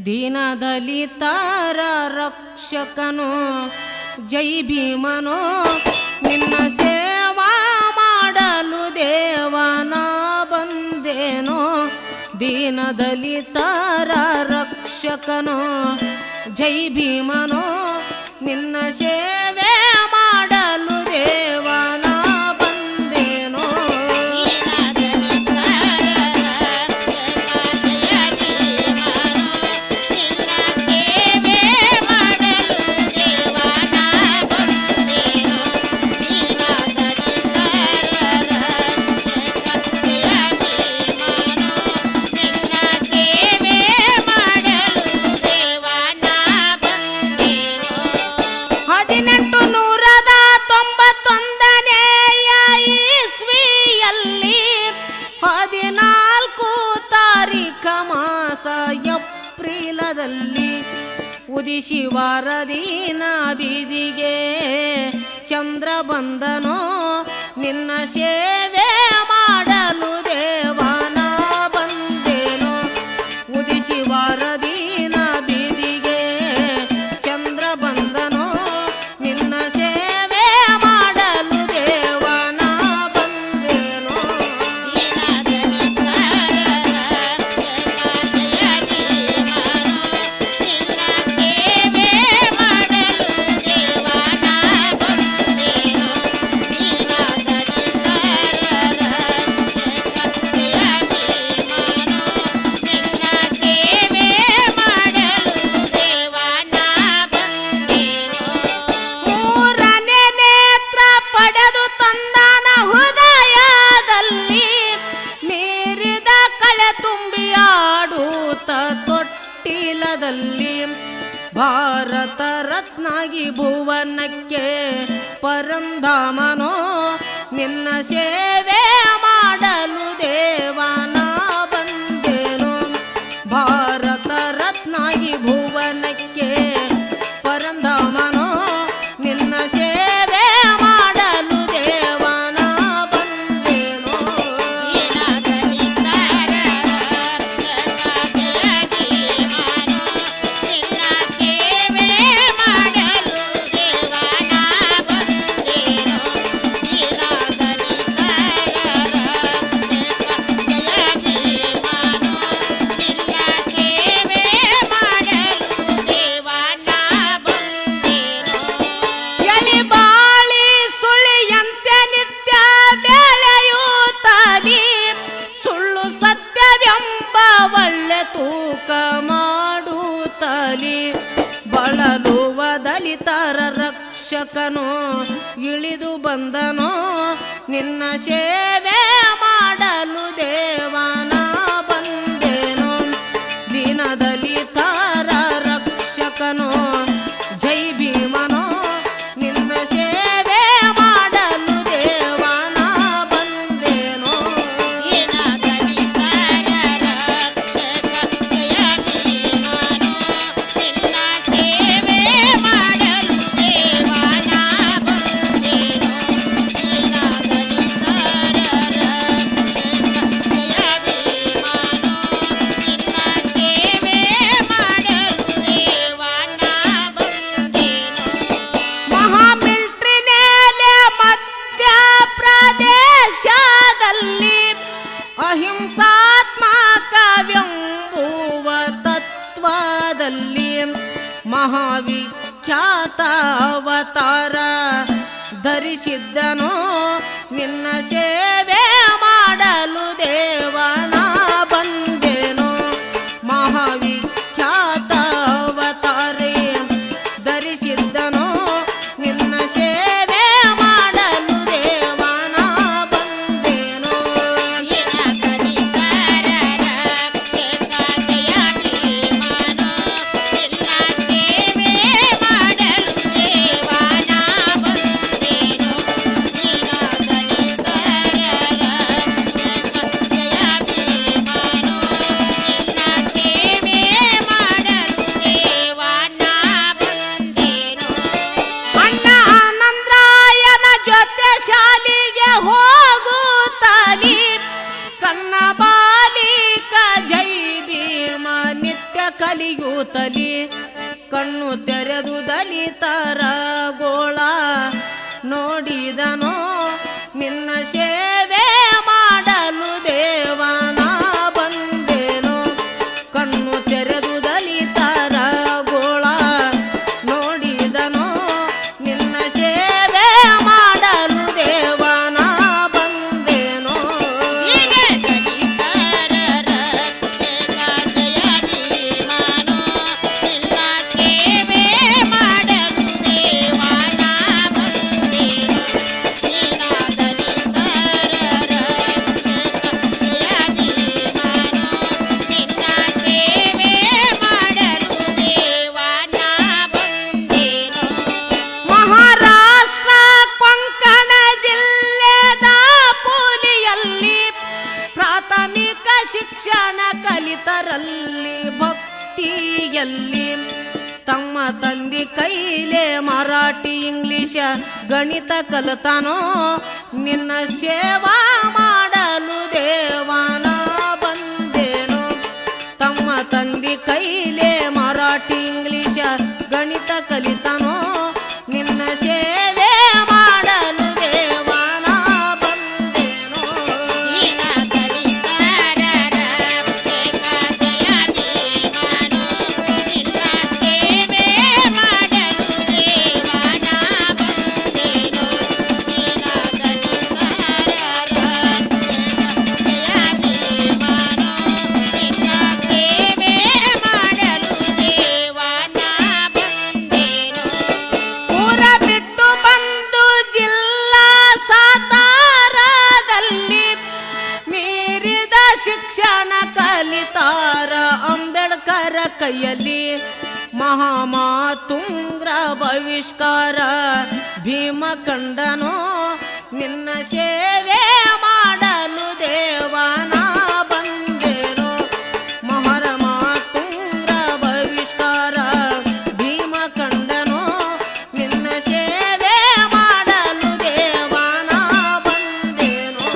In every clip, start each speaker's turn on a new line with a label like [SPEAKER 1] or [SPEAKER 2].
[SPEAKER 1] ದೀನದಲಿತರ ರಕ್ಷಕನು ಜೈ ಭೀಮನು ನಿನ್ನ ಸೇವಾ ಮಾಡಲು ದೇವನ ಬಂದೇನೋ ದೀನದಲಿತರ ರಕ್ಷಕನು ಜೈ ಭೀಮನು ನಿನ್ನ ಸೇವೆ ಮಾಡಲು ದೇವನ ಬಂದೇನೋ ಉದಿಸಿ ವಾರದೀನ ಬೀದಿಗೆ ಚಂದ್ರ ಬಂದನೋ ನಿನ್ನ ಸೇವೆ ಮಾಡಲು ದೇವನ ಬಂದೇನೋ ಉದಿಸಿ ವಾರದೀನ ಬೀದಿಗೆ ಚಂದ್ರ ಬಂದನೋ ನಿನ್ನ ಸೇವೆ ಮಾಡಲು ದೇವನ ಬಂದೇನೋ ಭಾರತ ರತ್ನಾಗಿ ಭುವನಕ್ಕೆ ಪರಂಧಾಮನೋ ನಿನ್ನ ಸೇವೆ ಮಾಡಲು ದೇವನ ಬಂದೇನೋ ಭಾರತ ರತ್ನಾಗಿ ಭುವನಕ್ಕೆ ಪರಂಧಾಮನೋ ನಿನ್ನ ಸೇವೆ ಮಾಡಲು ದೇವನ ಬಂದೇನೋ ಬಳಲುವ ದಲಿತರ ರಕ್ಷಕನು ಇಳಿದು ಬಂದನೋ ನಿನ್ನ ಸೇವೆ ಮಾಡಲು ದೇವನ ಬಂದೇನೋ ದೀನದಲಿತರ ರಕ್ಷಕನು ಜೈ ಭೀಮನೋ ನಿನ್ನ ಸೇವೆ ಮಾಡಲು ದೇವನ ಬಂದೇನೋ ಅಹಿಂಸಾತ್ಮಕವೆಂಬುವ ತತ್ವದಲ್ಲಿ ಮಹಾವಿಖ್ಯಾತ ಅವತಾರ ಧರಿಸಿದ್ದನೋ ನಿನ್ನ ಸೇವೆ ಮಾಡಲು ದೇವನ ಬಂದೇನೋ ಮಹಾವಿಖ್ಯಾತ ಅವತಾರೇ ಧರಿಸಿದ್ದನೋ ನಿನ್ನ ಸೇವೆ ಮಾಡಲು ದೇವನ ಬಂದೇನೋ ಕಲಿಯೂತಲಿ ಕಣ್ಣು ತೆರೆದು ದಲಿತರ ಗೋಳ ನೋಡಿದನೋ ನಿನ್ನ ಸೇವೆ ಮಾಡಲು ದೇವನ ಬಂದೇನೋ ಕಣ್ಣು ತೆರೆದು ದಲಿತರ ಗೋಳ ನೋಡಿದನೋ ನಿನ್ನ ಸೇವೆ ಮಾಡಲು ದೇವನ ಬಂದೇನೋ ಮಹಾರಾಷ್ಟ್ರ ಕೊಂಕಣ ಜಿಲ್ಲೆದ ಪೂಲಿಯಲ್ಲಿ ಪ್ರಾಥಮಿಕ ಶಿಕ್ಷಣ ಕಲಿತರಲ್ಲಿ ಭಕ್ತಿಯಲ್ಲಿ ತಮ್ಮ ತಂದೆ ಕೈಲೇ ಮರಾಠಿ ಇಂಗ್ಲಿಷ ಗಣಿತ ಕಲಿತಾನೋ ನಿನ್ನ ಸೇವಾ ಮಾಡಲು ದೇವನ ಬಂದೇನೋ ತಮ್ಮ ತಂದೆ ಕೈಲೇ ಮರಾಠಿ ಇಂಗ್ಲಿಷ ಗಣಿತ ಕಲಿತಾನೋ ನಿನ್ನ ಸೇವೆ ಮಾಡಲು ದೇವನ ಬಂದೇನೋ ಊರ ಬಿಟ್ಟು ಬಂದು ಜಿಲ್ಲಾ ಸಾತಾರದಲ್ಲಿ ಮೀರಿದ ಶಿಕ್ಷಣ ಕಲಿತಾರ ಅಂಬೇಡ್ಕರ ಕೈಯಲ್ಲಿ ಮಹಾಮಾತುಂಗ್ರ ಬಹಿಷ್ಕಾರ ಭೀಮ ಕಂಡನೋ ನಿನ್ನ ಸೇವೆ ಮಾಡಲು ದೇವನ ಬಂದೇನೋ ಮಹರ ಮಾತುಂಗ್ರ ಬಹಿಷ್ಕಾರ ಭೀಮ ಕಂಡನೋ ನಿನ್ನ ಸೇವೆ ಮಾಡಲು ದೇವನ ಬಂದೇನೋ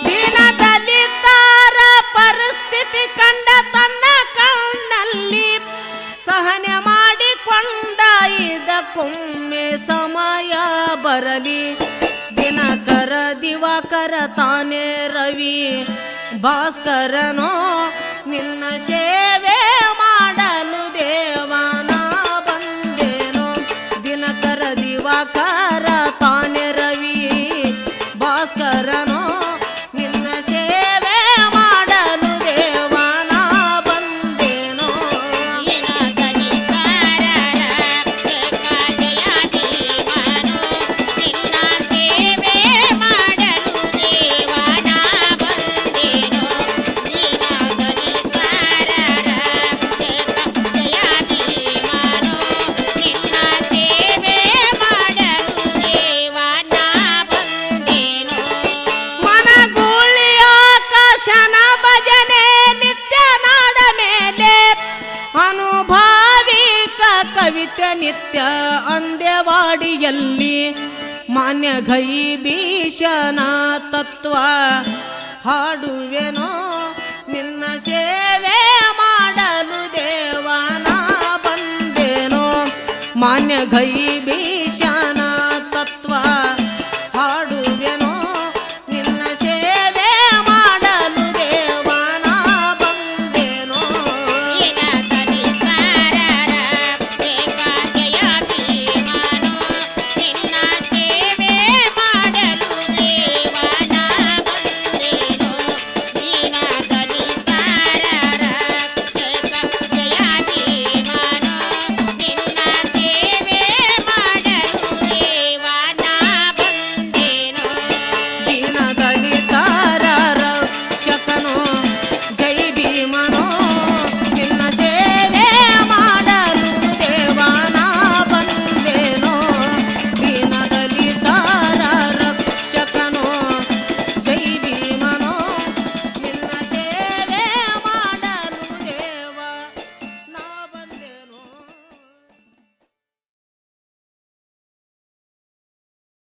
[SPEAKER 1] ದೀನ ದಲಿತರ ಪರಿಸ್ಥಿತಿ ಕಂಡ ತನ್ನ ಕಣ್ಣಲ್ಲಿ ಸಹನೆ ಮಾಡಿಕೊಂಡ ಇದಕ್ಕೊಮ್ಮೆ ಸಮಯ ಬರಲಿ ದಿನಕರ ದಿವಾಕರ ತಾನೇ ರವಿ ಭಾಸ್ಕರನೋ ನಿನ್ನ ಸೇವೆ ಮಾಡಲು ದೇವನ ಬಂದೇನೋ ದಿನಕರ ದಿವಾಕರ ತಾನೇ ರವಿ ಭಾಸ್ಕರನೋ ನಿನ್ನ ಸೇವೆ ಮಾಡಲು ದೇವನ ಬಂದೇನೋ ಮನಗೂಳಿ ಆಕಾಶನ ಭಜನೆ ನಿತ್ಯ ನಾಡ ಮೇಲೆ ಅನುಭಾವಿಕ ಕವಿತೆ ನಿತ್ಯ ಅಂದೆವಾಡಿಯಲ್ಲಿ ಮಾನ್ಯ ಗೈ ಭೀಷಣ ತತ್ವ ಹಾಡುವೆನೋ ನಿನ್ನ ಸೇವೆ ಮಾಡಲು ದೇವನ ಬಂದೇನೋ ಮಾನ್ಯ ಗೈ